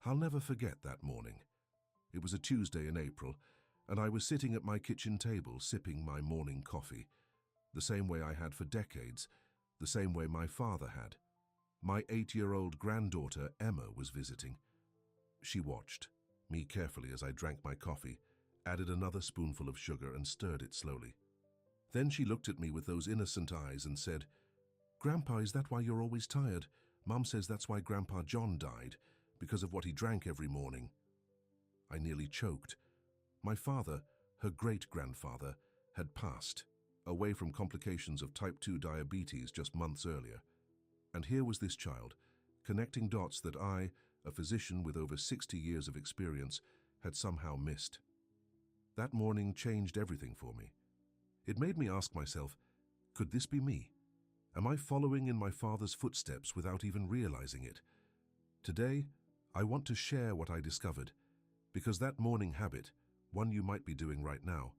I'll never forget that morning. It was a Tuesday in April, and I was sitting at my kitchen table sipping my morning coffee, the same way I had for decades, the same way my father had. My 8-year-old granddaughter, Emma, was visiting. She watched me carefully as I drank my coffee, added another spoonful of sugar and stirred it slowly. Then she looked at me with those innocent eyes and said, "Grandpa, is that why you're always tired? Mom says that's why Grandpa John died, because of what he drank every morning." I nearly choked. My father, her great-grandfather, had passed, away from complications of type 2 diabetes just months earlier. And here was this child, connecting dots that I, a physician with over 60 years of experience, had somehow missed. That morning changed everything for me. It made me ask myself, could this be me? Am I following in my father's footsteps without even realizing it? Today, I want to share what I discovered, because that morning habit, one you might be doing right now,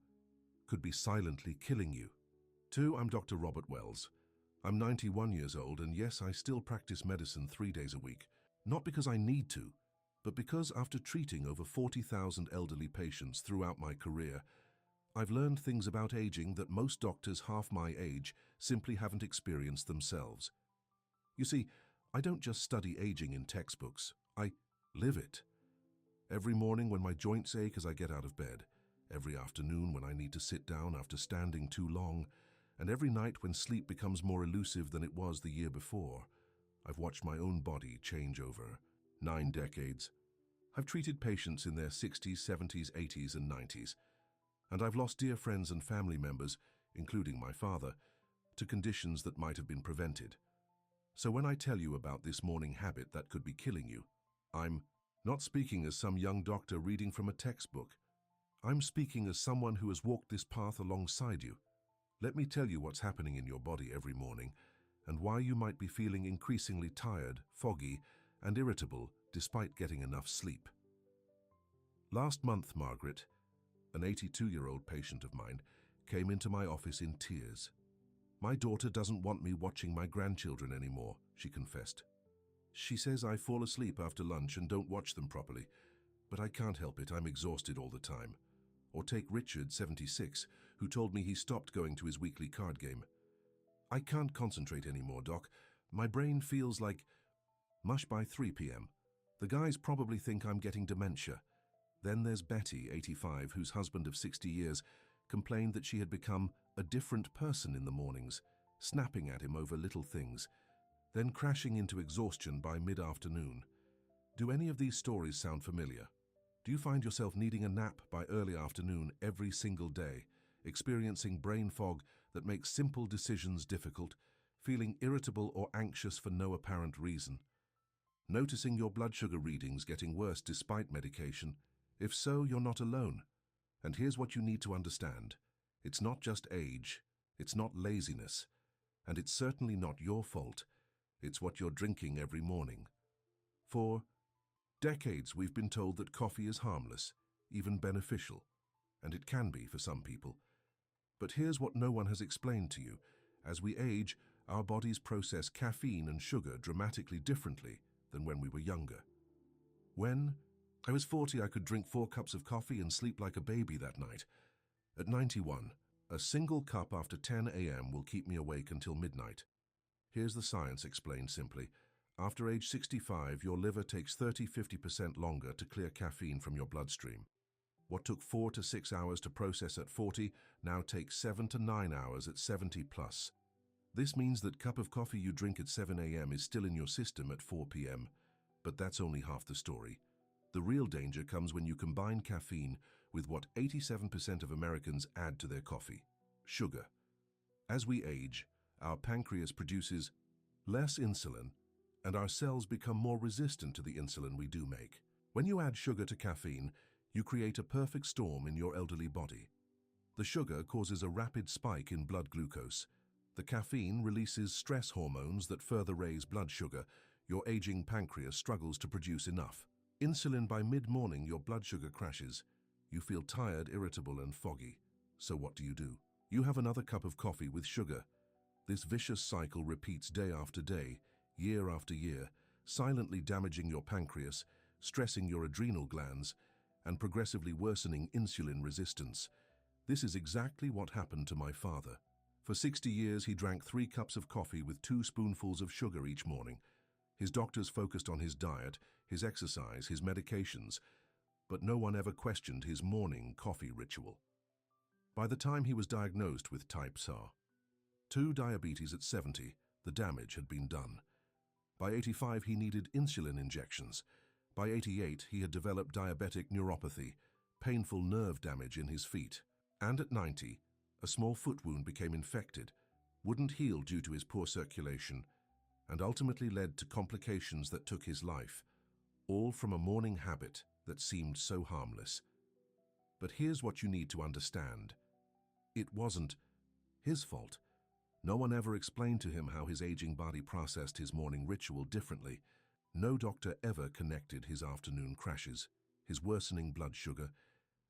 could be silently killing you. I'm Dr. Robert Wells. I'm 91 years old, and yes, I still practice medicine 3 days a week. Not because I need to, but because after treating over 40,000 elderly patients throughout my career, I've learned things about aging that most doctors half my age simply haven't experienced themselves. You see, I don't just study aging in textbooks, I live it. Every morning when my joints ache as I get out of bed, every afternoon when I need to sit down after standing too long, and every night when sleep becomes more elusive than it was the year before, I've watched my own body change over 9 decades. I've treated patients in their 60s, 70s, 80s, and 90s, and I've lost dear friends and family members, including my father, to conditions that might have been prevented. So when I tell you about this morning habit that could be killing you, I'm not speaking as some young doctor reading from a textbook. I'm speaking as someone who has walked this path alongside you. Let me tell you what's happening in your body every morning and why you might be feeling increasingly tired, foggy, and irritable despite getting enough sleep. Last month, Margaret, an 82-year-old patient of mine, came into my office in tears. "My daughter doesn't want me watching my grandchildren anymore," she confessed. "She says I fall asleep after lunch and don't watch them properly, but I can't help it, I'm exhausted all the time." Or take Richard, 76, who told me he stopped going to his weekly card game. "I can't concentrate anymore, Doc. My brain feels like mush by 3 p.m. The guys probably think I'm getting dementia." Then there's Betty, 85, whose husband of 60 years complained that she had become a different person in the mornings, snapping at him over little things, then crashing into exhaustion by mid-afternoon. Do any of these stories sound familiar? Do you find yourself needing a nap by early afternoon every single day, experiencing brain fog that makes simple decisions difficult, feeling irritable or anxious for no apparent reason? Noticing your blood sugar readings getting worse despite medication? If so, you're not alone. And here's what you need to understand. It's not just age, it's not laziness, and it's certainly not your fault. It's what you're drinking every morning. For decades, we've been told that coffee is harmless, even beneficial, and it can be for some people. But here's what no one has explained to you. As we age, our bodies process caffeine and sugar dramatically differently than when we were younger. When I was 40, I could drink 4 cups of coffee and sleep like a baby that night. At 91, a single cup after 10 a.m. will keep me awake until midnight. Here's the science explained simply. After age 65, your liver takes 30–50% longer to clear caffeine from your bloodstream. What took 4 to 6 hours to process at 40 now takes 7 to 9 hours at 70 plus. This means that cup of coffee you drink at 7 a.m. is still in your system at 4 p.m. But that's only half the story. The real danger comes when you combine caffeine with what 87% of Americans add to their coffee: sugar. As we age, our pancreas produces less insulin, and our cells become more resistant to the insulin we do make. When you add sugar to caffeine, you create a perfect storm in your elderly body. The sugar causes a rapid spike in blood glucose. The caffeine releases stress hormones that further raise blood sugar. Your aging pancreas struggles to produce enough insulin. By mid-morning, your blood sugar crashes. You feel tired, irritable, and foggy. So what do? You have another cup of coffee with sugar. This vicious cycle repeats day after day, year after year, silently damaging your pancreas, stressing your adrenal glands, and progressively worsening insulin resistance. This is exactly what happened to my father. For 60 years, he drank 3 cups of coffee with 2 spoonfuls of sugar each morning. His doctors focused on his diet, his exercise, his medications, but no one ever questioned his morning coffee ritual. By the time he was diagnosed with type 2 diabetes at 70, the damage had been done. By 85, he needed insulin injections. By 88, he had developed diabetic neuropathy, painful nerve damage in his feet. And at 90, a small foot wound became infected, wouldn't heal due to his poor circulation, and ultimately led to complications that took his life, all from a morning habit that seemed so harmless. But here's what you need to understand. It wasn't his fault. No one ever explained to him how his aging body processed his morning ritual differently. No doctor ever connected his afternoon crashes, his worsening blood sugar,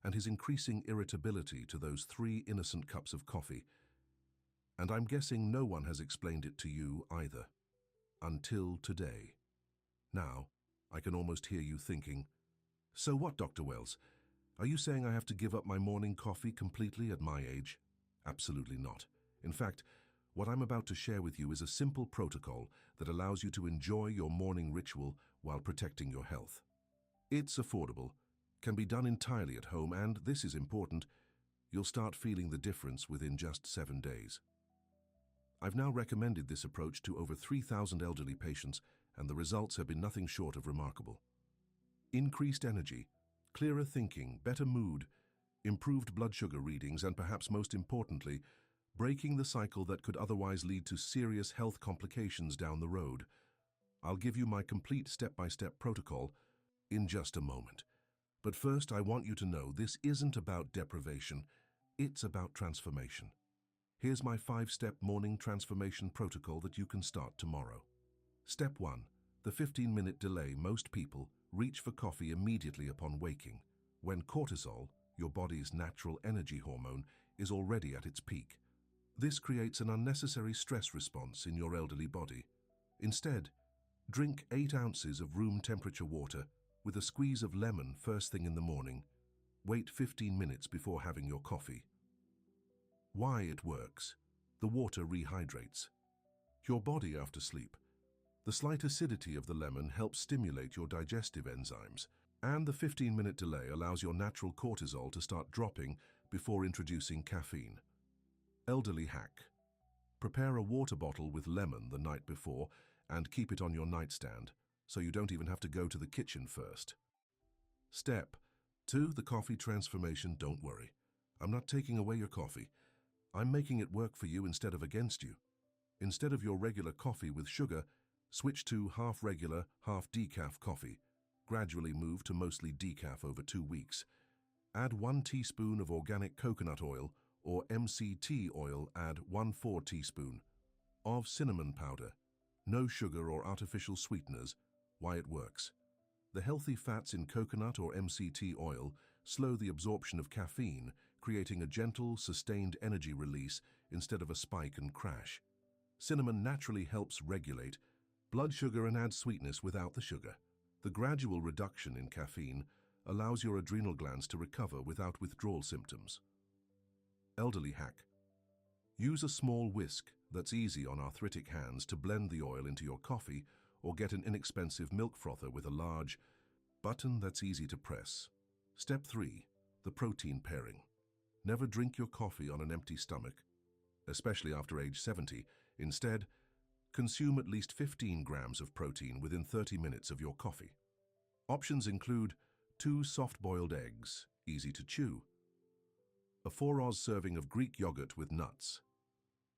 and his increasing irritability to those 3 innocent cups of coffee. And I'm guessing no one has explained it to you either. Until today. Now, I can almost hear you thinking, "So what, Dr. Wells? Are you saying I have to give up my morning coffee completely at my age?" Absolutely not. In fact, what I'm about to share with you is a simple protocol that allows you to enjoy your morning ritual while protecting your health. It's affordable, can be done entirely at home, and, this is important, you'll start feeling the difference within just 7 days. I've now recommended this approach to over 3,000 elderly patients, and the results have been nothing short of remarkable. Increased energy, clearer thinking, better mood, improved blood sugar readings, and perhaps most importantly, breaking the cycle that could otherwise lead to serious health complications down the road. I'll give you my complete step-by-step protocol in just a moment. But first, I want you to know this isn't about deprivation, it's about transformation. Here's my 5-step morning transformation protocol that you can start tomorrow. Step 1. The 15-minute delay. Most people reach for coffee immediately upon waking, when cortisol, your body's natural energy hormone, is already at its peak. This creates an unnecessary stress response in your elderly body. Instead, drink 8 ounces of room temperature water with a squeeze of lemon first thing in the morning. Wait 15 minutes before having your coffee. Why it works. The water rehydrates your body after sleep. The slight acidity of the lemon helps stimulate your digestive enzymes, and the 15-minute delay allows your natural cortisol to start dropping before introducing caffeine. Elderly hack. Prepare a water bottle with lemon the night before and keep it on your nightstand, so you don't even have to go to the kitchen first. Step 2. The coffee transformation. Don't worry. I'm not taking away your coffee. I'm making it work for you instead of against you. Instead of your regular coffee with sugar, switch to half regular, half decaf coffee. Gradually move to mostly decaf over 2 weeks. Add 1 teaspoon of organic coconut oil or MCT oil. Add 1/4 teaspoon of cinnamon powder. No sugar or artificial sweeteners. Why it works. The healthy fats in coconut or MCT oil slow the absorption of caffeine, creating a gentle, sustained energy release instead of a spike and crash. Cinnamon naturally helps regulate blood sugar and adds sweetness without the sugar. The gradual reduction in caffeine allows your adrenal glands to recover without withdrawal symptoms. Elderly hack. Use a small whisk that's easy on arthritic hands to blend the oil into your coffee, or get an inexpensive milk frother with a large button that's easy to press. Step 3. The protein pairing. Never drink your coffee on an empty stomach, especially after age 70. Instead, consume at least 15 grams of protein within 30 minutes of your coffee. Options include 2 soft-boiled eggs, easy to chew, a 4-oz serving of Greek yogurt with nuts,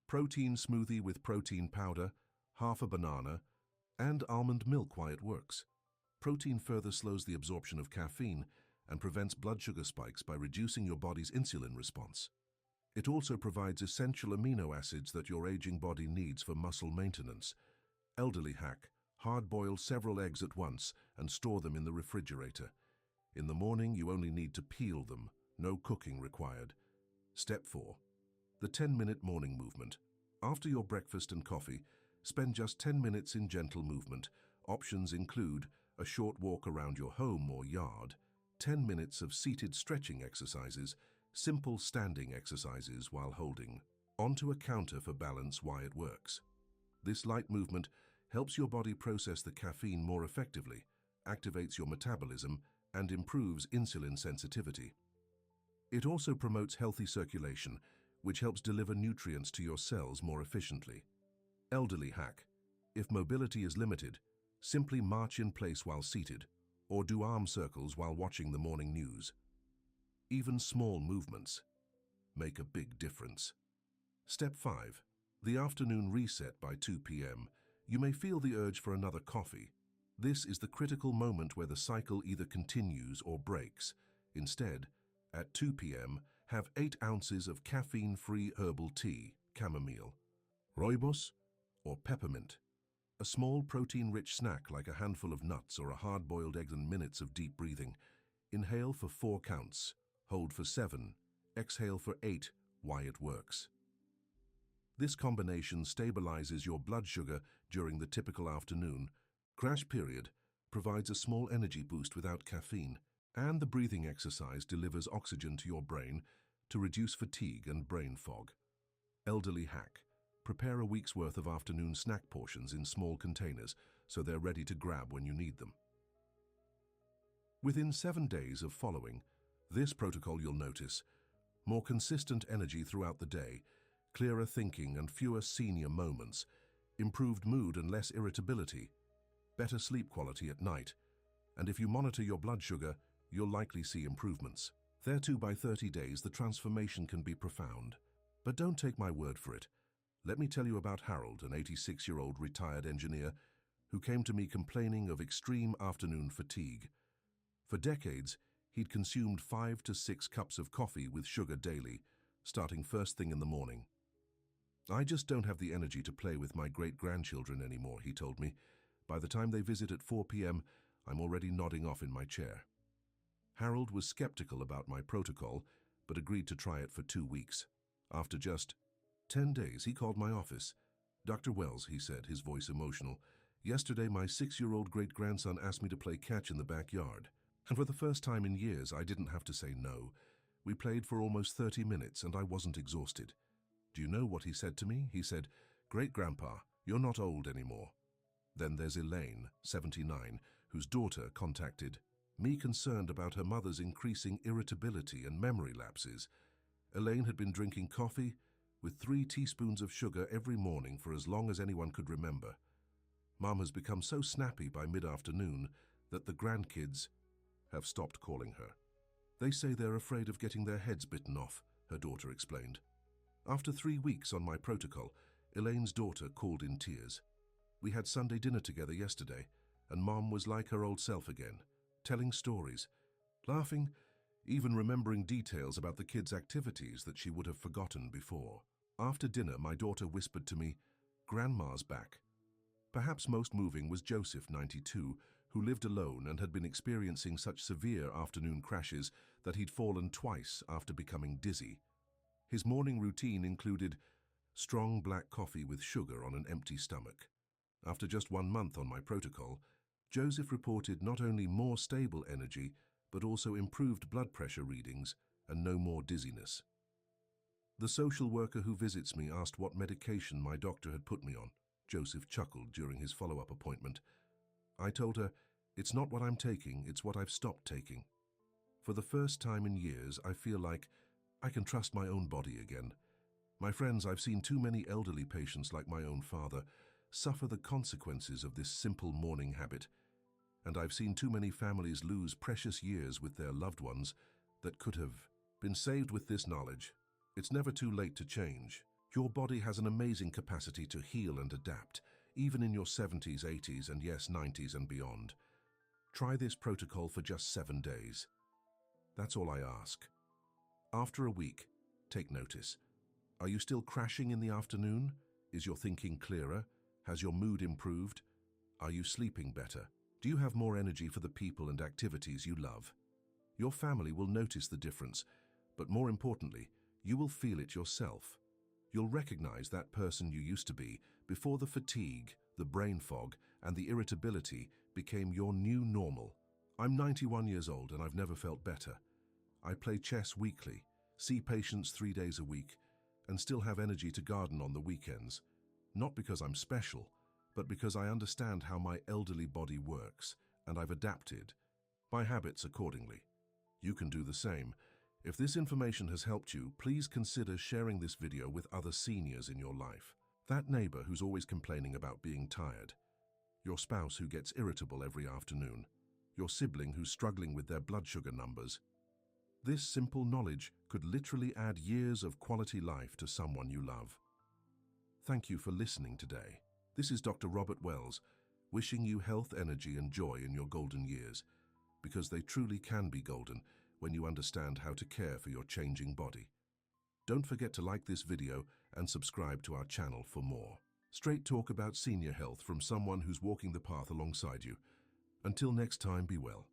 protein smoothie with protein powder, half a banana, and almond milk. Why it works. Protein further slows the absorption of caffeine and prevents blood sugar spikes by reducing your body's insulin response. It also provides essential amino acids that your aging body needs for muscle maintenance. Elderly hack. Hard-boil several eggs at once and store them in the refrigerator. In the morning, you only need to peel them. No cooking required. Step 4. The 10-minute morning movement. After your breakfast and coffee, spend just 10 minutes in gentle movement. Options include a short walk around your home or yard, 10 minutes of seated stretching exercises, simple standing exercises while holding onto a counter for balance while it works. This light movement helps your body process the caffeine more effectively, activates your metabolism, and improves insulin sensitivity. It also promotes healthy circulation, which helps deliver nutrients to your cells more efficiently. Elderly hack. If mobility is limited, simply march in place while seated, or do arm circles while watching the morning news. Even small movements make a big difference. Step 5. The afternoon reset by 2 p.m. You may feel the urge for another coffee. This is the critical moment where the cycle either continues or breaks. Instead, at 2 p.m., have 8 ounces of caffeine-free herbal tea, chamomile, rooibos, or peppermint. A small protein-rich snack like a handful of nuts or a hard-boiled egg and minutes of deep breathing. Inhale for 4 counts, hold for 7, exhale for 8 while it works. This combination stabilizes your blood sugar during the typical afternoon crash period, provides a small energy boost without caffeine, and the breathing exercise delivers oxygen to your brain to reduce fatigue and brain fog. Elderly hack. Prepare a week's worth of afternoon snack portions in small containers so they're ready to grab when you need them. Within 7 days of following this protocol, you'll notice more consistent energy throughout the day, clearer thinking and fewer senior moments, improved mood and less irritability, better sleep quality at night, and if you monitor your blood sugar, you'll likely see improvements. Thereto, by 30 days, the transformation can be profound. But don't take my word for it. Let me tell you about Harold, an 86-year-old retired engineer who came to me complaining of extreme afternoon fatigue. For decades, he'd consumed 5 to 6 cups of coffee with sugar daily, starting first thing in the morning. I just don't have the energy to play with my great-grandchildren anymore, he told me. By the time they visit at 4 p.m., I'm already nodding off in my chair. Harold was skeptical about my protocol, but agreed to try it for 2 weeks. After just 10 days, he called my office. "Dr. Wells," he said, his voice emotional, "yesterday my 6-year-old great-grandson asked me to play catch in the backyard. And for the first time in years, I didn't have to say no. We played for almost 30 minutes and I wasn't exhausted. Do you know what he said to me? He said, 'Great-grandpa, you're not old anymore.' Then there's Elaine, 79, whose daughter contacted me concerned about her mother's increasing irritability and memory lapses. Elaine had been drinking coffee with 3 teaspoons of sugar every morning for as long as anyone could remember. Mom has become so snappy by mid-afternoon that the grandkids have stopped calling her. They say they're afraid of getting their heads bitten off," her daughter explained. After 3 weeks on my protocol, Elaine's daughter called in tears. "We had Sunday dinner together yesterday, and Mom was like her old self again, telling stories, laughing, even remembering details about the kids' activities that she would have forgotten before. After dinner, my daughter whispered to me, 'Grandma's back.' Perhaps most moving was Joseph, 92, who lived alone and had been experiencing such severe afternoon crashes that he'd fallen twice after becoming dizzy. His morning routine included strong black coffee with sugar on an empty stomach. After just 1 month on my protocol, Joseph reported not only more stable energy, but also improved blood pressure readings and no more dizziness. The social worker who visits me asked what medication my doctor had put me on. Joseph chuckled during his follow-up appointment. I told her, "It's not what I'm taking, it's what I've stopped taking. For the first time in years, I feel like I can trust my own body again. My friends, I've seen too many elderly patients like my own father suffer the consequences of this simple morning habit, and I've seen too many families lose precious years with their loved ones that could have been saved with this knowledge. It's never too late to change. Your body has an amazing capacity to heal and adapt, even in your 70s, 80s, and yes, 90s and beyond. Try this protocol for just 7 days. That's all I ask. After a week, take notice. Are you still crashing in the afternoon? Is your thinking clearer? Has your mood improved? Are you sleeping better? Do you have more energy for the people and activities you love? Your family will notice the difference, but more importantly, you will feel it yourself. You'll recognize that person you used to be before the fatigue, the brain fog, and the irritability became your new normal. I'm 91 years old and I've never felt better. I play chess weekly, see patients 3 days a week, and still have energy to garden on the weekends. Not because I'm special, but because I understand how my elderly body works, and I've adapted my habits accordingly. You can do the same. If this information has helped you, please consider sharing this video with other seniors in your life. That neighbor who's always complaining about being tired, your spouse who gets irritable every afternoon, your sibling who's struggling with their blood sugar numbers. This simple knowledge could literally add years of quality life to someone you love. Thank you for listening today. This is Dr. Robert Wells, wishing you health, energy, and joy in your golden years, because they truly can be golden when you understand how to care for your changing body. Don't forget to like this video and subscribe to our channel for more. Straight talk about senior health from someone who's walking the path alongside you. Until next time, be well.